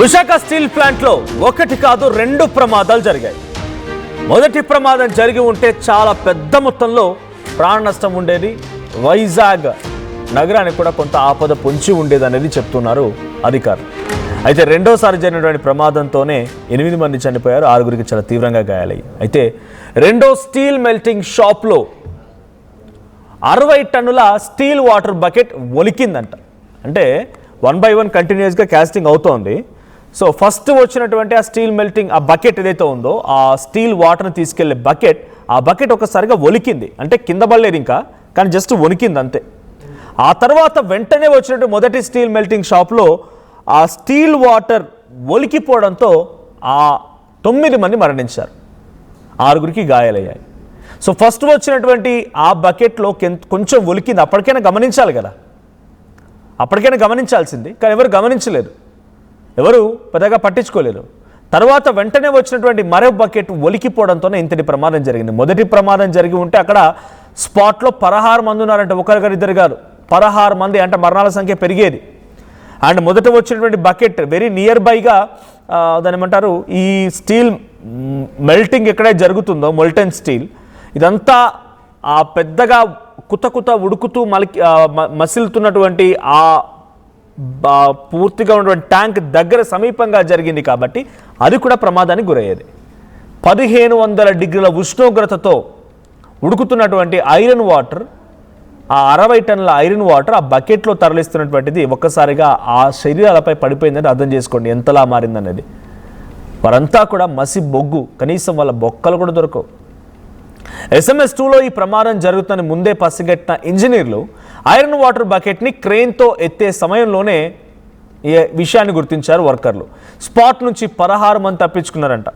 Visakha steel ప్లాంట్లో ఒకటి కాదు రెండు ప్రమాదాలు జరిగాయి. మొదటి ప్రమాదం జరిగి ఉంటే చాలా పెద్ద మొత్తంలో ప్రాణ నష్టం ఉండేది. వైజాగ్ నగరానికి కూడా కొంత ఆపద పొంచి ఉండేది అనేది చెప్తున్నారు అధికారులు. అయితే రెండోసారి జరిగినటువంటి ప్రమాదంతోనే 8 మంది చనిపోయారు, 6గురికి చాలా తీవ్రంగా గాయాలయ్యాయి. అయితే రెండో స్టీల్ మెల్టింగ్ షాప్లో 60 టన్నుల స్టీల్ వాటర్ బకెట్ ఒలికిందంట. అంటే 1 by 1 కంటిన్యూస్గా క్యాస్టింగ్ అవుతోంది. సో ఫస్ట్ వచ్చినటువంటి ఆ స్టీల్ మెల్టింగ్ ఆ బకెట్ ఏదైతే ఉందో ఆ స్టీల్ వాటర్ని తీసుకెళ్లే బకెట్, ఆ బకెట్ ఒకసారిగా ఒలికింది. అంటే కింద పడలేదు ఇంకా, కానీ జస్ట్ వణికింది అంతే. ఆ తర్వాత వెంటనే వచ్చినట్టు మొదటి స్టీల్ మెల్టింగ్ షాప్లో ఆ స్టీల్ వాటర్ ఒలికిపోవడంతో ఆ 9 మంది మరణించారు, 6గురికి గాయాలయ్యాయి. సో ఫస్ట్ వచ్చినటువంటి ఆ బకెట్లో కొంచెం ఒలికింది, అప్పటికైనా గమనించాలి కదా, అప్పటికైనా గమనించాల్సింది, కానీ ఎవరు గమనించలేదు, ఎవరు పెద్దగా పట్టించుకోలేరు. తర్వాత వెంటనే వచ్చినటువంటి మరో బకెట్ ఒలికిపోవడంతోనే ఇంతటి ప్రమాదం జరిగింది. మొదటి ప్రమాదం జరిగి ఉంటే అక్కడ స్పాట్లో 16 మంది ఉన్నారంటే, ఒకరిద్దరు కాదు, 16 మంది, అంటే మరణాల సంఖ్య పెరిగేది. అండ్ మొదట వచ్చినటువంటి బకెట్ వెరీ నియర్ బైగా దాని ఏమంటారు, ఈ స్టీల్ మెల్టింగ్ ఎక్కడైతే జరుగుతుందో మొల్టెన్ స్టీల్, ఇదంతా ఆ పెద్దగా కుత ఉడుకుతూ మసిలుతున్నటువంటి ఆ పూర్తిగా ఉన్నటువంటి ట్యాంక్ దగ్గర సమీపంగా జరిగింది కాబట్టి అది కూడా ప్రమాదానికి గురయ్యేది. 1500 డిగ్రీల ఉష్ణోగ్రతతో ఉడుకుతున్నటువంటి ఐరన్ వాటర్, ఆ 60 టన్నుల ఐరన్ వాటర్ ఆ బకెట్లో తరలిస్తున్నటువంటిది ఒక్కసారిగా ఆ శరీరాలపై పడిపోయిందని అర్థం చేసుకోండి ఎంతలా మారిందనేది. వారంతా కూడా మసి బొగ్గు, కనీసం వాళ్ళ బొక్కలు కూడా దొరకవు. SMS2లో ఈ ప్రమాదం జరుగుతుందని ముందే పసిగట్టిన ఇంజనీర్లు ఐరన్ వాటర్ బకెట్ని క్రెయిన్తో ఎత్తే సమయంలోనే ఈ విషయాన్ని గుర్తించారు వర్కర్లు. స్పాట్ నుంచి 16 మంది తప్పించుకున్నారంట.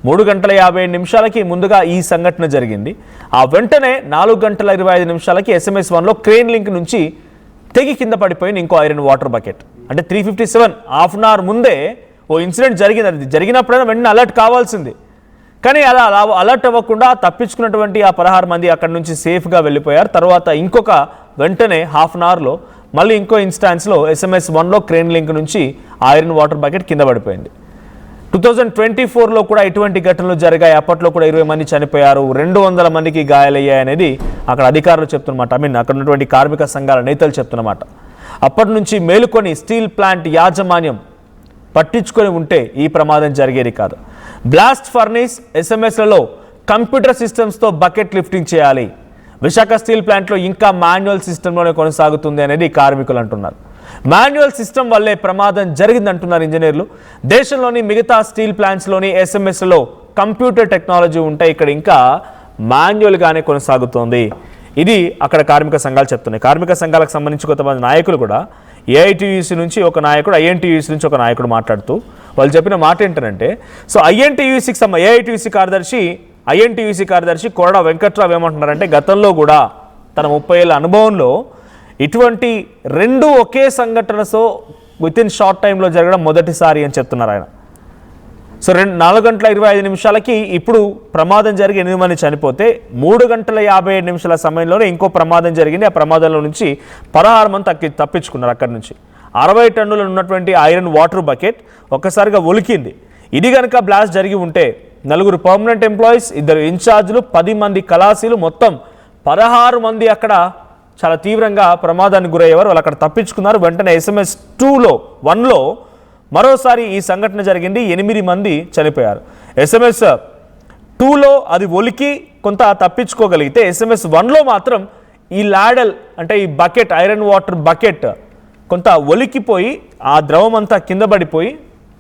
3:57 ముందుగా ఈ సంఘటన జరిగింది. ఆ వెంటనే 4:25 SMS1లో క్రెయిన్ లింక్ నుంచి తెగి కింద పడిపోయిన ఇంకో ఐరన్ వాటర్ బకెట్. అంటే 3:57 హాఫ్ అన్ అవర్ ముందే ఓ ఇన్సిడెంట్ జరిగింది. అది జరిగినప్పుడైనా వెంటనే అలర్ట్ కావాల్సింది, కానీ అలా అలర్ట్ అవ్వకుండా తప్పించుకున్నటువంటి ఆ 16 మంది అక్కడి నుంచి సేఫ్గా వెళ్ళిపోయారు. తర్వాత ఇంకొక వెంటనే హాఫ్ అన్ అవర్లో మళ్ళీ ఇంకో ఇన్స్టాన్స్లో SMS1లో క్రెయిన్ లింక్ నుంచి ఐరన్ వాటర్ బకెట్ కింద పడిపోయింది. 2024లో కూడా ఇటువంటి ఘటనలు జరిగాయి. అప్పట్లో కూడా 20 మంది చనిపోయారు, 200 మందికి గాయాలయ్యాయి అనేది అక్కడ అధికారులు చెప్తున్నమాట. అక్కడ ఉన్నటువంటి కార్మిక సంఘాల నేతలు చెప్తున్నమాట. అప్పటి నుంచి మేలుకొని స్టీల్ ప్లాంట్ యాజమాన్యం పట్టించుకొని ఉంటే ఈ ప్రమాదం జరిగేది కాదు. బ్లాస్ట్ ఫర్నేస్, SMSలలో కంప్యూటర్ సిస్టమ్స్తో బకెట్ లిఫ్టింగ్ చేయాలి. విశాఖ స్టీల్ ప్లాంట్లో ఇంకా మాన్యువల్ సిస్టంలోనే కొనసాగుతుంది అనేది కార్మికులు అంటున్నారు. మాన్యువల్ సిస్టమ్ వల్లే ప్రమాదం జరిగిందంటున్నారు ఇంజనీర్లు. దేశంలోని మిగతా స్టీల్ ప్లాంట్స్లోని SMSలలో కంప్యూటర్ టెక్నాలజీ ఉంటే ఇక్కడ ఇంకా మాన్యువల్గానే కొనసాగుతోంది. ఇది అక్కడ కార్మిక సంఘాలు చెప్తున్నాయి. కార్మిక సంఘాలకు సంబంధించి కొంతమంది నాయకులు కూడా AITUC నుంచి ఒక నాయకుడు, INTUC నుంచి ఒక నాయకుడు మాట్లాడుతూ వాళ్ళు చెప్పిన మాట ఏంటంటే, సో AITUC కార్యదర్శి కొరడా వెంకట్రావు ఏమంటున్నారంటే, గతంలో కూడా తన 30 ఏళ్ళ అనుభవంలో ఇటువంటి 2 ఒకే సంఘటనతో వితిన్ షార్ట్ టైంలో జరగడం మొదటిసారి అని చెప్తున్నారు ఆయన. సో 4:25 ఇప్పుడు ప్రమాదం జరిగి 8 మంది చనిపోతే 3:57 సమయంలోనే ఇంకో ప్రమాదం జరిగింది. ఆ ప్రమాదంలో నుంచి 16 మంది తప్పించుకున్నారు. అక్కడి నుంచి 60 టన్నులు ఉన్నటువంటి ఐరన్ వాటర్ బకెట్ ఒక్కసారిగా ఒలికింది. ఇది కనుక బ్లాస్ట్ జరిగి ఉంటే 4 పర్మనెంట్ ఎంప్లాయీస్, 2 ఇన్ఛార్జీలు, 10 మంది కళాశీలు, మొత్తం 16 మంది అక్కడ చాలా తీవ్రంగా ప్రమాదానికి గురయ్యేవారు. వాళ్ళు అక్కడ తప్పించుకున్నారు. వెంటనే SMS1లో మరోసారి ఈ సంఘటన జరిగింది, 8 మంది చనిపోయారు. SMS2లో అది ఒలికి కొంత తప్పించుకోగలిగితే SMS1లో మాత్రం ఈ లాడల్, అంటే ఈ బకెట్, ఐరన్ వాటర్ బకెట్ కొంత ఒలికిపోయి ఆ ద్రవం అంతా కింద పడిపోయి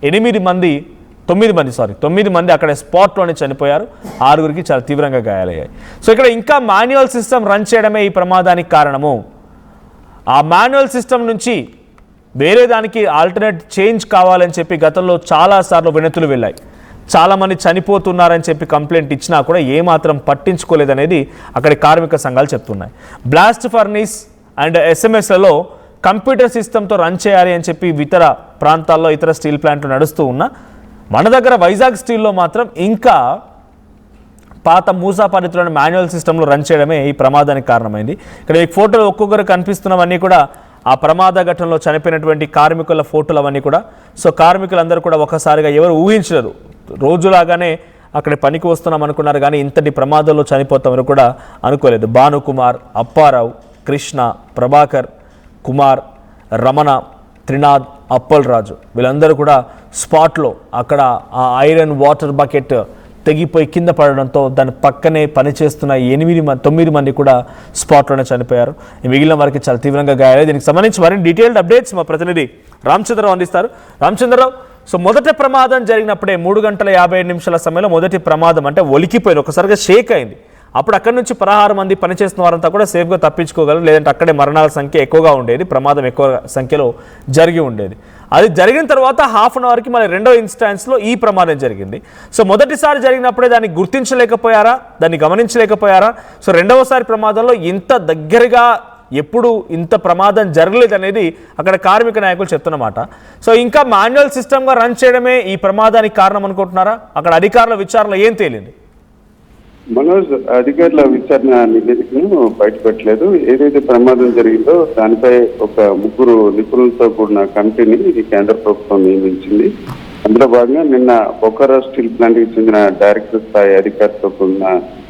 9 మంది అక్కడ స్పాట్లోనే చనిపోయారు, 6గురికి చాలా తీవ్రంగా గాయాలయ్యాయి. సో ఇక్కడ ఇంకా మాన్యువల్ సిస్టమ్ రన్ చేయడమే ఈ ప్రమాదానికి కారణము. ఆ మాన్యువల్ సిస్టమ్ నుంచి వేరే దానికి ఆల్టర్నేట్ చేంజ్ కావాలని చెప్పి గతంలో చాలాసార్లు వినతులు వెళ్ళాయి. చాలామంది చనిపోతున్నారని చెప్పి కంప్లైంట్ ఇచ్చినా కూడా ఏమాత్రం పట్టించుకోలేదనేది అక్కడి కార్మిక సంఘాలు చెప్తున్నాయి. బ్లాస్ట్ ఫర్నీస్ అండ్ SMSలలో కంప్యూటర్ సిస్టమ్తో రన్ చేయాలి అని చెప్పి ఇతర ప్రాంతాల్లో, ఇతర స్టీల్ ప్లాంట్లు నడుస్తూ ఉన్నా మన దగ్గర వైజాగ్ స్టీల్లో మాత్రం ఇంకా పాత మూసా పద్ధతిలోని మాన్యువల్ సిస్టంలో రన్ చేయడమే ఈ ప్రమాదానికి కారణమైంది. ఇక్కడ ఈ ఫోటోలు ఒక్కొక్కరు కనిపిస్తున్నవన్నీ కూడా ఆ ప్రమాద ఘటనలో చనిపోయినటువంటి కార్మికుల ఫోటోలు అవన్నీ కూడా. సో కార్మికులందరూ కూడా ఒకసారిగా ఎవరు ఊహించరు, రోజులాగానే అక్కడ పనికి వస్తున్నాం అనుకున్నారు కానీ ఇంతటి ప్రమాదంలో చనిపోతామని కూడా అనుకోలేదు. భానుకుమార్, అప్పారావు, కృష్ణ, ప్రభాకర్, కుమార్, రమణ, త్రినాథ్, అప్పలరాజు వీళ్ళందరూ కూడా స్పాట్లో అక్కడ ఆ ఐరన్ వాటర్ బకెట్ తెగిపోయి కింద పడడంతో దాని పక్కనే పనిచేస్తున్న 9 మంది కూడా స్పాట్లోనే చనిపోయారు. మిగిలిన వారికి చాలా తీవ్రంగా గాయాలు. దీనికి సంబంధించి మరిన్ని డీటెయిల్డ్ అప్డేట్స్ మా ప్రతినిధి రామచంద్రరావు అందిస్తారు. రామచంద్రరావు, సో మొదటి ప్రమాదం జరిగినప్పుడే 3:57 సమయంలో మొదటి ప్రమాదం అంటే ఒలికిపోయింది, ఒకసారిగా షేక్ అయింది. అప్పుడు అక్కడి నుంచి 16 మంది పనిచేస్తున్న వారంతా కూడా సేఫ్గా తప్పించుకోగలరు, లేదంటే అక్కడే మరణాల సంఖ్య ఎక్కువగా ఉండేది, ప్రమాదం ఎక్కువ సంఖ్యలో జరిగి ఉండేది. అది జరిగిన తర్వాత హాఫ్ అన్ అవర్కి మళ్ళీ రెండో ఇన్స్టాన్స్లో ఈ ప్రమాదం జరిగింది. సో మొదటిసారి జరిగినప్పుడే దాన్ని గుర్తించలేకపోయారా, దాన్ని గమనించలేకపోయారా? సో రెండవసారి ప్రమాదంలో ఇంత దగ్గరగా ఎప్పుడు ఇంత ప్రమాదం జరగలేదు అనేది అక్కడ కార్మిక నాయకులు చెప్తున్నమాట. సో ఇంకా మాన్యువల్ సిస్టమ్గా రన్ చేయడమే ఈ ప్రమాదానికి కారణం అనుకుంటున్నారా? అక్కడ అధికారుల విచారణలో ఏం తేలింది? మనోజ్, అధికారుల విచారణ నివేదికను బయటపెట్టలేదు. ఏదైతే ప్రమాదం జరిగిందో దానిపై ఒక 3 నిపుణులతో కూడిన కమిటీని కేంద్ర ప్రభుత్వం నియమించింది. అందులో భాగంగా నిన్న బొకారో స్టీల్ ప్లాంట్ కి చెందిన డైరెక్టర్ స్థాయి అధికారితో కూడిన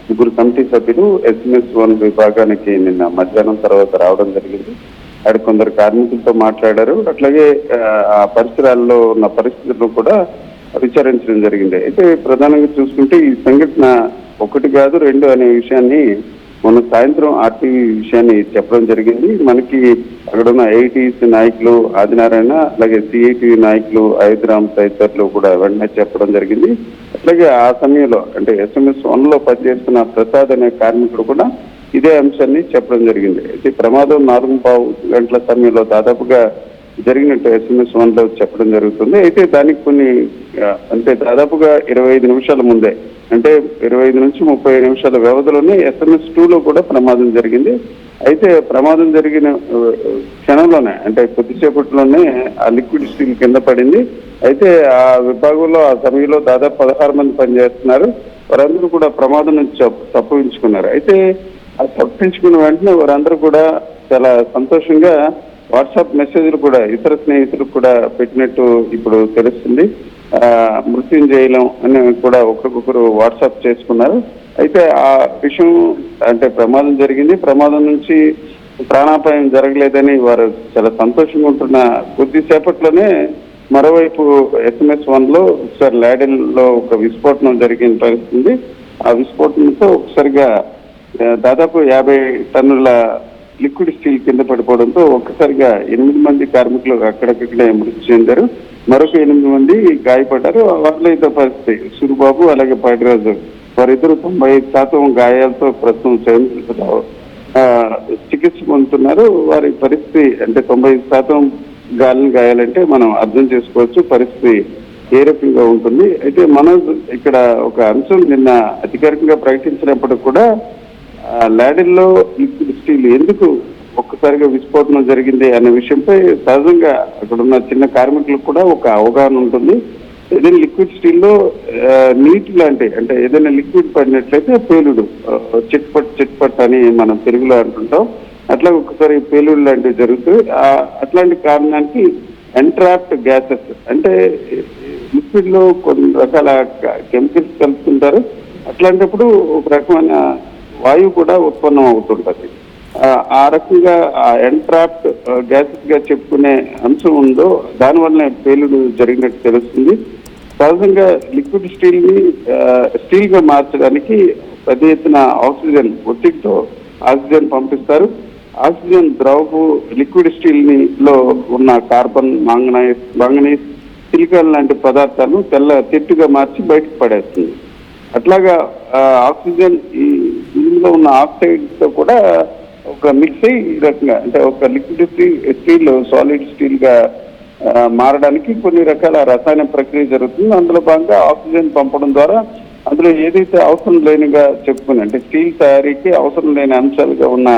3 కమిటీ సభ్యులు SMS1 విభాగానికి నిన్న మధ్యాహ్నం తర్వాత రావడం జరిగింది. అక్కడ కొందరు కార్మికులతో మాట్లాడారు. అట్లాగే ఆ పరిసరాల్లో ఉన్న పరిస్థితులను కూడా విచారించడం జరిగింది. అయితే ప్రధానంగా చూసుకుంటే ఈ సంఘటన 1 కాదు 2 అనే విషయాన్ని మొన్న సాయంత్రం ఆర్టీవీ విషయాన్ని చెప్పడం జరిగింది. మనకి అక్కడ ఉన్న AITC నాయకులు ఆదినారాయణ, అలాగే CITV నాయకులు అయోధ్యరామ్ తదితరులు కూడా వెంటనే చెప్పడం జరిగింది. అట్లాగే ఆ సమయంలో అంటే SMS1లో పనిచేస్తున్న ప్రసాద్ అనే కార్మికుడు కూడా ఇదే అంశాన్ని చెప్పడం జరిగింది. అయితే ప్రమాదం 4:15 గంటల సమయంలో దాదాపుగా జరిగినట్టు SMS1లో చెప్పడం జరుగుతుంది. అయితే దానికి కొన్ని అంటే దాదాపుగా 25 నిమిషాల ముందే, అంటే 25 నుంచి 30 నిమిషాల వ్యవధిలోనే SMS2లో కూడా ప్రమాదం జరిగింది. అయితే ప్రమాదం జరిగిన క్షణంలోనే అంటే కొద్దిసేపట్లోనే ఆ లిక్విడ్ స్టీల్ కింద పడింది. అయితే ఆ విభాగంలో ఆ సమయంలో దాదాపు 16 మంది పనిచేస్తున్నారు. వారందరూ కూడా ప్రమాదం నుంచి తప్పించుకున్నారు. అయితే ఆ తప్పించుకున్న వెంటనే వారందరూ కూడా చాలా సంతోషంగా వాట్సాప్ మెసేజ్లు కూడా ఇతర స్నేహితులకు కూడా పెట్టినట్టు ఇప్పుడు తెలుస్తుంది. మృత్యుంజయలం అని కూడా ఒకరికొకరు వాట్సాప్ చేసుకున్నారు. అయితే ఆ విషయం అంటే ప్రమాదం జరిగింది, ప్రమాదం నుంచి ప్రాణాపాయం జరగలేదని వారు చాలా సంతోషంగా ఉంటున్న కొద్దిసేపట్లోనే మరోవైపు SMS1లో ఒకసారి లాడెన్లో ఒక విస్ఫోటనం జరిగిన పరిస్థితుంది. ఆ విస్ఫోటనంతో ఒకసారిగా దాదాపు 50 టన్నుల లిక్విడ్ స్టీల్ కింద పడిపోవడంతో ఒక్కసారిగా 8 మంది కార్మికులు అక్కడికక్కడే మృతి చెందారు. మరొక 8 మంది గాయపడ్డారు. వారిలో ఇద్దరు పరిస్థితి సూరిబాబు అలాగే పాటిరాజు, వారిద్దరు 95% గాయాలతో ప్రస్తుతం చికిత్స పొందుతున్నారు. వారి పరిస్థితి అంటే 95% గాయాలంటే మనం అర్థం చేసుకోవచ్చు పరిస్థితి ఏ రకంగా ఉంటుంది. అయితే మనం ఇక్కడ ఒక అంశం నిన్న అధికారికంగా ప్రకటించినప్పటికీ కూడా లాడెన్లో లిక్విడ్ స్టీల్ ఎందుకు ఒక్కసారిగా విస్ఫోటనం జరిగింది అనే విషయంపై సహజంగా అక్కడ ఉన్న చిన్న కార్మికులకు కూడా ఒక అవగాహన ఉంటుంది. ఏదైనా లిక్విడ్ స్టీల్లో నీటి లాంటి అంటే ఏదైనా లిక్విడ్ పడినట్లయితే పేలుడు చిట్పట్ అని మనం తెలుగులో అంటుంటాం. అట్లా ఒక్కసారి పేలుడు లాంటివి జరుగుతాయి. అట్లాంటి కారణానికి ఎంట్రాప్డ్ గ్యాసెస్ అంటే లిక్విడ్ లో కొన్ని రకాల కెమికల్స్ కలుపుతుంటారు. అట్లాంటప్పుడు ఒక రకమైన వాయువు కూడా ఉత్పన్నం అవుతుంటది. ఆ రకంగా ఆ ఎంట్రాప్డ్ గ్యాసెస్ గా చెప్పుకునే అంశం ఉందో దానివల్లనే పేలుడు జరిగినట్టు తెలుస్తుంది. సహజంగా లిక్విడ్ స్టీల్ ని స్టీల్ గా మార్చడానికి పెద్ద ఎత్తున ఆక్సిజన్ ఒత్తిడితో ఆక్సిజన్ పంపిస్తారు. ఆక్సిజన్ ద్రవపు లిక్విడ్ స్టీల్ లో ఉన్న కార్బన్, మాంగనీస్, సిలికాన్ లాంటి పదార్థాలను తెట్టుగా మార్చి బయటకు పడేస్తుంది. అట్లాగా ఆక్సిజన్ ఇందులో ఉన్న ఆక్సైడ్ తో కూడా ఒక మిక్స్ అయ్యి ఈ రకంగా అంటే ఒక లిక్విడ్ స్టీల్ సాలిడ్ స్టీల్ గా మారడానికి కొన్ని రకాల రసాయన ప్రక్రియ జరుగుతుంది. అందులో భాగంగా ఆక్సిజన్ పంపడం ద్వారా అందులో ఏదైతే అవసరం లేనిగా చెప్పుకుని అంటే స్టీల్ తయారీకి అవసరం లేని అంశాలుగా ఉన్న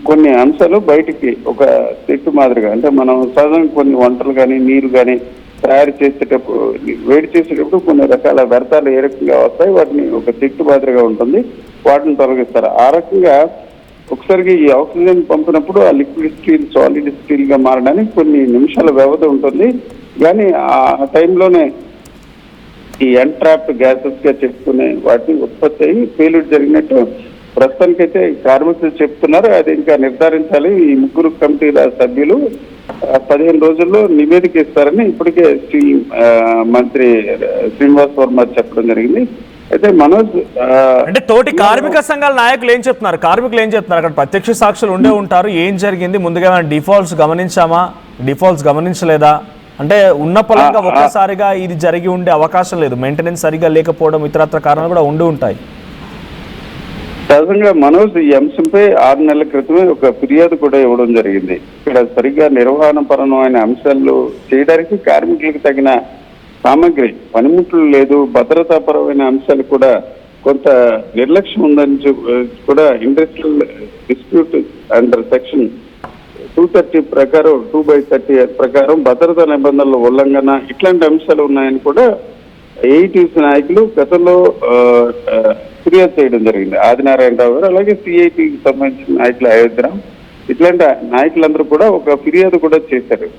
కొన్ని అంశాలు బయటికి ఒక తెట్టు మాదిరిగా అంటే మనం సహజంగా కొన్ని వంటలు కానీ నీరు కానీ తయారు చేసేటప్పుడు వేడి చేసేటప్పుడు కొన్ని రకాల వ్యర్థాలు ఏ రకంగా వస్తాయి, వాటిని ఒక తెట్టు మాదిరిగా ఉంటుంది, వాటిని తొలగిస్తారు. ఆ రకంగా ఒకసారిగా ఈ ఆక్సిజన్ పంపినప్పుడు ఆ లిక్విడ్ స్టీల్ సాలిడ్ స్టీల్ గా మారడానికి కొన్ని నిమిషాల వ్యవధి ఉంటుంది. కానీ ఆ టైంలోనే ఈ ఎంట్రాప్డ్ గ్యాసెస్ గా చెప్పుకునే వాటిని ఉత్పత్తి అయ్యి పేలుడు జరిగినట్టు ప్రస్తుతానికైతే కార్మికులు చెప్తున్నారు. అది ఇంకా నిర్ధారించాలి. ఈ ముగ్గురు కమిటీల సభ్యులు 15 రోజుల్లో నివేదిక ఇస్తారని ఇప్పటికే స్టీల్ మంత్రి శ్రీనివాస్ వర్మ చెప్పడం జరిగింది. అయితే మనోజ్ అంటే తోటి కార్మిక సంఘాల నాయకులు ఏం చెప్తున్నారు, కార్మికులు ఏం చెప్తున్నారు? అక్కడ ప్రత్యక్ష సాక్షులు ఉండే ఉంటారు. ఏం జరిగింది, ముందుగా డిఫాల్ట్స్ గమనించామా, డిఫాల్ట్స్ గమనించలేదా? అంటే ఉన్న పలంగా ఒక్కసారిగా ఇది జరిగి ఉండే అవకాశం లేదు. మెయింటెనెన్స్ సరిగా లేకపోవడం, ఇతరత్ర కారణాలు కూడా ఉండి ఉంటాయి. సహజంగా మనోజ్ ఈ అంశంపై 6 నెలల క్రితమే ఒక ఫిర్యాదు కూడా ఇవ్వడం జరిగింది. ఇక్కడ సరిగ్గా నిర్వహణ పరమైన అంశాలు చేయడానికి కార్మికులకు తగిన సామగ్రి, పనిముట్లు లేదు, భద్రతాపరమైన అంశాలు కూడా కొంత నిర్లక్ష్యం ఉందని కూడా ఇండస్ట్రియల్ డిస్ప్యూట్ అండర్ సెక్షన్ 230 ప్రకారం 2/30 ప్రకారం భద్రతా నిబంధనల ఉల్లంఘన ఇట్లాంటి అంశాలు ఉన్నాయని కూడా ఏఐటీసీ నాయకులు గతంలో ఫిర్యాదు చేయడం జరిగింది. ఆదినారాయణరావు గారు, అలాగే సిఐటికి సంబంధించిన నాయకులు అయోధ్యరామ్, ఇట్లాంటి నాయకులందరూ కూడా ఒక ఫిర్యాదు కూడా చేశారు.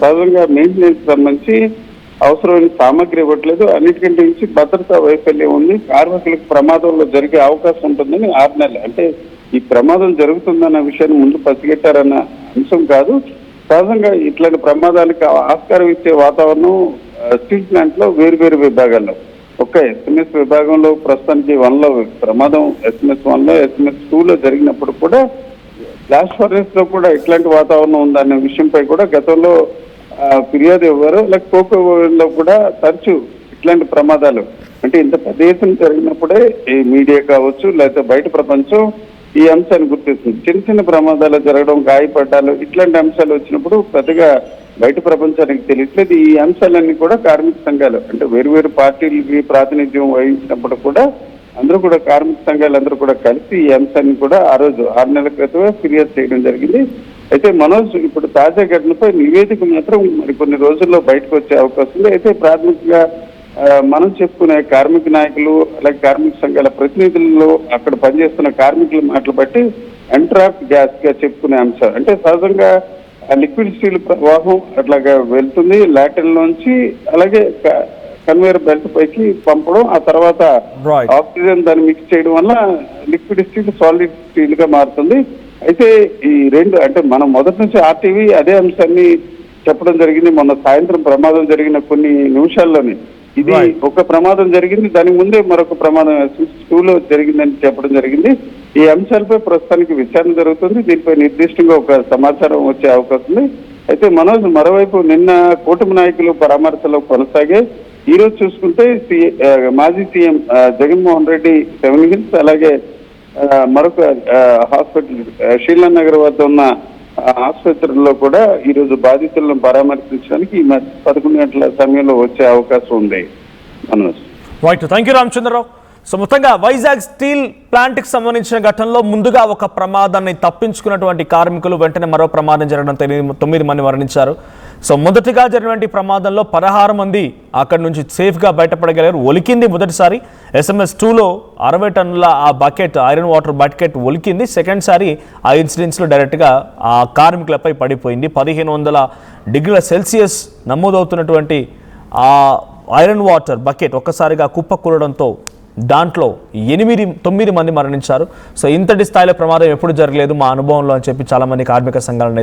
సహజంగా మెయింటెనెన్స్ సంబంధించి అవసరమైన సామగ్రి ఇవ్వట్లేదు, అన్నిటికంటే నుంచి భద్రతా వైఫల్యం ఉంది, కార్మికులకు ప్రమాదంలో జరిగే అవకాశం ఉంటుందని 6 నెలలు అంటే ఈ ప్రమాదం జరుగుతుందన్న విషయాన్ని ముందు పసిగట్టారన్న అంశం కాదు. సహజంగా ఇట్లాంటి ప్రమాదాలకు ఆస్కారం ఇచ్చే వాతావరణం స్టీల్ ప్లాంట్ లో వేరు విభాగాల్లో, ఒక్క ఎస్ఎంఎస్ విభాగంలో ప్రస్తుతానికి 1లో ప్రమాదం SMS 1లో SMS 2లో జరిగినప్పుడు కూడా బ్లాస్ట్ ఫర్నెస్ లో కూడా ఇట్లాంటి వాతావరణం ఉందన్న విషయంపై కూడా గతంలో ఫిర్యాదు ఇవ్వరు. అలాగే కోకోలో కూడా తరచూ ఇట్లాంటి ప్రమాదాలు అంటే ఇంత పెద్ద ఎత్తున జరిగినప్పుడే ఈ మీడియా కావచ్చు లేకపోతే బయట ప్రపంచం ఈ అంశాన్ని గుర్తిస్తుంది. చిన్న ప్రమాదాలు జరగడం, గాయపడ్డాలు ఇట్లాంటి అంశాలు వచ్చినప్పుడు పెద్దగా బయట ప్రపంచానికి తెలియట్లేదు. ఈ అంశాలన్నీ కూడా కార్మిక సంఘాలు అంటే వేరు పార్టీలకి ప్రాతినిధ్యం వహించినప్పుడు కూడా అందరూ కూడా కార్మిక సంఘాలు అందరూ కూడా కలిసి ఈ అంశాన్ని కూడా ఆ రోజు 6 నెలల క్రితమే ఫిర్యాదు చేయడం జరిగింది. అయితే మనోజ్ ఇప్పుడు తాజా ఘటనపై నివేదిక మాత్రం మరి కొన్ని రోజుల్లో బయటకు వచ్చే అవకాశం ఉంది. అయితే ప్రాథమికంగా మనం చెప్పుకునే కార్మిక నాయకులు అలాగే కార్మిక సంఘాల ప్రతినిధుల్లో అక్కడ పనిచేస్తున్న కార్మికుల మాటలు బట్టి ఎంట్రాప్డ్ గ్యాస్ గా చెప్పుకునే అంశం అంటే సహజంగా లిక్విడ్ స్టీల్ ప్రవాహం అట్లాగా వెళ్తుంది లాటిన్ లోంచి, అలాగే కన్వేయర్ బెల్ట్ పైకి పంపడం, ఆ తర్వాత ఆక్సిజన్ దాన్ని మిక్స్ చేయడం వల్ల లిక్విడ్ స్టీల్ సాలిడ్ స్టీల్ గా మారుతుంది. అయితే ఈ రెండు అంటే మనం మొదటి నుంచి ఆర్టీవీ అదే అంశాన్ని చెప్పడం జరిగింది. మొన్న సాయంత్రం ప్రమాదం జరిగిన కొన్ని నిమిషాల్లోనే ఇది ఒక ప్రమాదం జరిగింది, దానికి ముందే మరొక ప్రమాదం 2లో జరిగిందని చెప్పడం జరిగింది. ఈ అంశాలపై ప్రస్తుతానికి విచారణ జరుగుతుంది. దీనిపై నిర్దిష్టంగా ఒక సమాచారం వచ్చే అవకాశం ఉంది. అయితే మనోజ్ మరోవైపు నిన్న కూటమి నాయకులు పరామర్శలో కొనసాగే ఈ రోజు చూసుకుంటే మాజీ సీఎం జగన్మోహన్ రెడ్డి 7 హిల్స్ అలాగే మరొక హాస్పిటల్ షీలా నగర్ వద్ద ఉన్న ఆసుపత్రుల్లో కూడా ఈ రోజు బాధితులను పరామర్శించడానికి ఈ 11 గంటల సమయంలో వచ్చే అవకాశం ఉంది. Right, thank you Ramachandra Rao. So మొత్తంగా వైజాగ్ స్టీల్ ప్లాంట్కి సంబంధించిన ఘటనలో ముందుగా ఒక ప్రమాదాన్ని తప్పించుకున్నటువంటి కార్మికులు వెంటనే మరో ప్రమాదం జరగడంతో 9 మంది మరణించారు. సో మొదటిగా జరిగినటువంటి ప్రమాదంలో 16 మంది అక్కడి నుంచి సేఫ్గా బయటపడగలిగారు. ఒలికింది మొదటిసారి SMS 2లో 60 టన్నుల ఆ బకెట్, ఐరన్ వాటర్ బకెట్ ఒలికింది. సెకండ్ సారి ఆ ఇన్సిడెంట్స్లో డైరెక్ట్గా ఆ కార్మికులపై పడిపోయింది. 1500 డిగ్రీల సెల్సియస్ నమోదవుతున్నటువంటి ఆ ఐరన్ వాటర్ బకెట్ ఒక్కసారిగా కుప్పకూలడంతో దాంట్లో 9 మంది మరణించారు. సో ఇంతటి స్థాయిలో ప్రమాదం ఎప్పుడు జరగలేదు మా అనుభవంలో అని చెప్పి చాలామంది కార్మిక సంఘాల